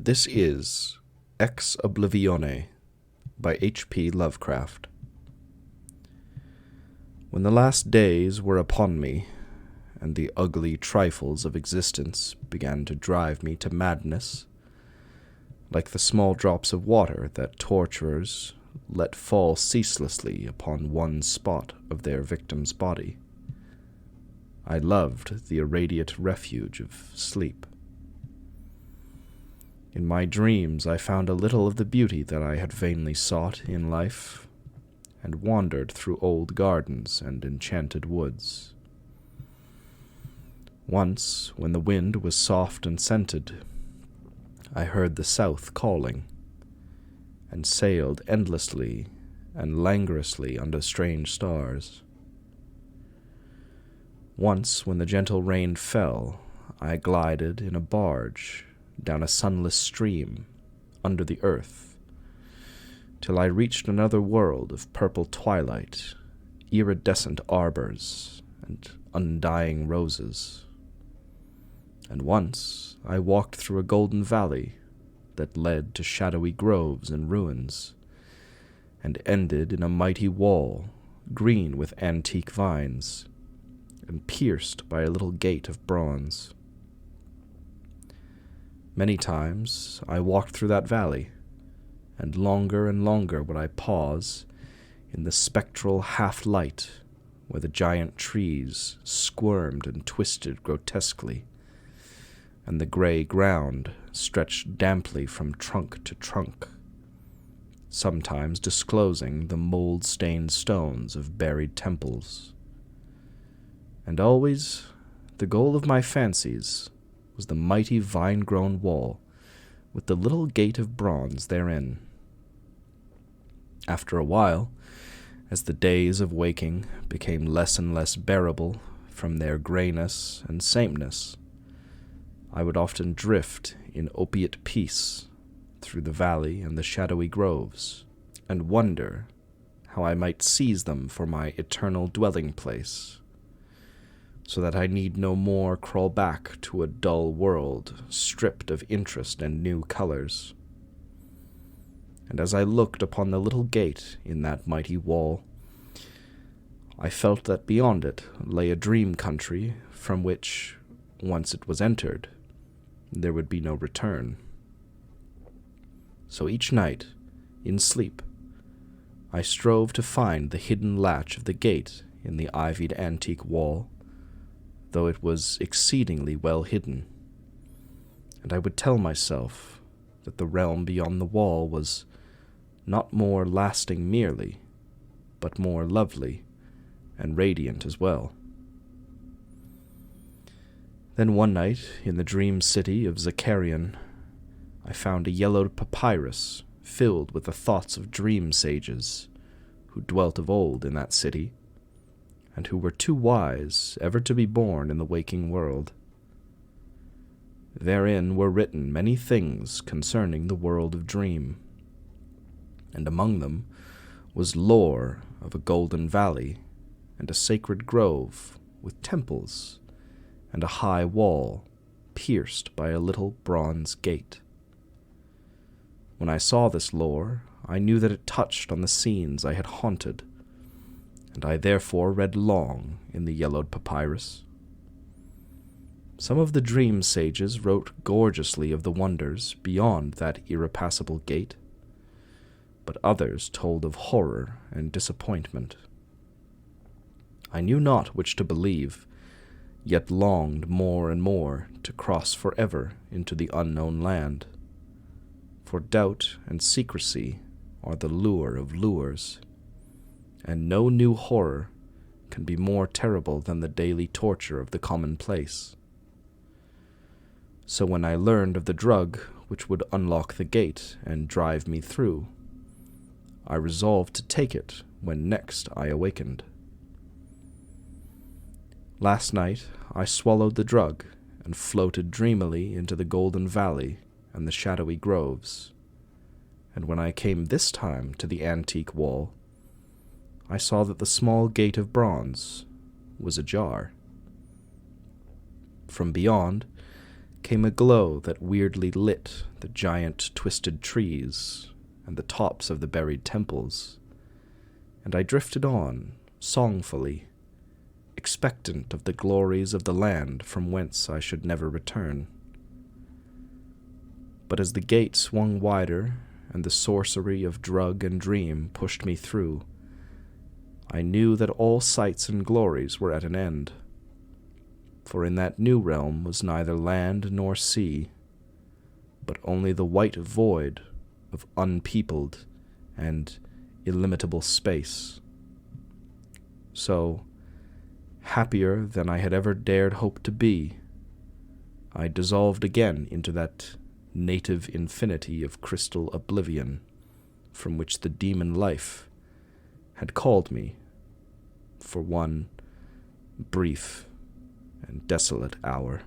This is Ex Oblivione by H.P. Lovecraft. When the last days were upon me, and the ugly trifles of existence began to drive me to madness, like the small drops of water that torturers let fall ceaselessly upon one spot of their victim's body, I loved the irradiate refuge of sleep. In my dreams I found a little of the beauty that I had vainly sought in life, and wandered through old gardens and enchanted woods. Once, when the wind was soft and scented, I heard the south calling, and sailed endlessly and languorously under strange stars. Once, when the gentle rain fell, I glided in a barge down a sunless stream under the earth, till I reached another world of purple twilight, iridescent arbors, and undying roses. And once I walked through a golden valley that led to shadowy groves and ruins, and ended in a mighty wall, green with antique vines, and pierced by a little gate of bronze. Many times I walked through that valley, and longer would I pause in the spectral half-light where the giant trees squirmed and twisted grotesquely, and the gray ground stretched damply from trunk to trunk, sometimes disclosing the mold-stained stones of buried temples. And always the goal of my fancies was the mighty vine-grown wall with the little gate of bronze therein. After a while, as the days of waking became less and less bearable from their grayness and sameness, I would often drift in opiate peace through the valley and the shadowy groves, and wonder how I might seize them for my eternal dwelling place, so that I need no more crawl back to a dull world stripped of interest and new colors. And as I looked upon the little gate in that mighty wall, I felt that beyond it lay a dream country from which, once it was entered, there would be no return. So each night, in sleep, I strove to find the hidden latch of the gate in the ivied antique wall, though it was exceedingly well hidden, and I would tell myself that the realm beyond the wall was not more lasting merely, but more lovely and radiant as well. Then one night, in the dream city of Zakarian, I found a yellowed papyrus filled with the thoughts of dream sages who dwelt of old in that city, and who were too wise ever to be born in the waking world. Therein were written many things concerning the world of dream, and among them was lore of a golden valley and a sacred grove with temples and a high wall pierced by a little bronze gate. When I saw this lore, I knew that it touched on the scenes I had haunted, and I therefore read long in the yellowed papyrus. Some of the dream sages wrote gorgeously of the wonders beyond that irrepassable gate, but others told of horror and disappointment. I knew not which to believe, yet longed more and more to cross forever into the unknown land, for doubt and secrecy are the lure of lures, and no new horror can be more terrible than the daily torture of the commonplace. So when I learned of the drug which would unlock the gate and drive me through, I resolved to take it when next I awakened. Last night I swallowed the drug and floated dreamily into the golden valley and the shadowy groves, and when I came this time to the antique wall, I saw that the small gate of bronze was ajar. From beyond came a glow that weirdly lit the giant twisted trees and the tops of the buried temples, and I drifted on, songfully, expectant of the glories of the land from whence I should never return. But as the gate swung wider and the sorcery of drug and dream pushed me through, I knew that all sights and glories were at an end, for in that new realm was neither land nor sea, but only the white void of unpeopled and illimitable space. So, happier than I had ever dared hope to be, I dissolved again into that native infinity of crystal oblivion from which the demon life had called me for one brief and desolate hour.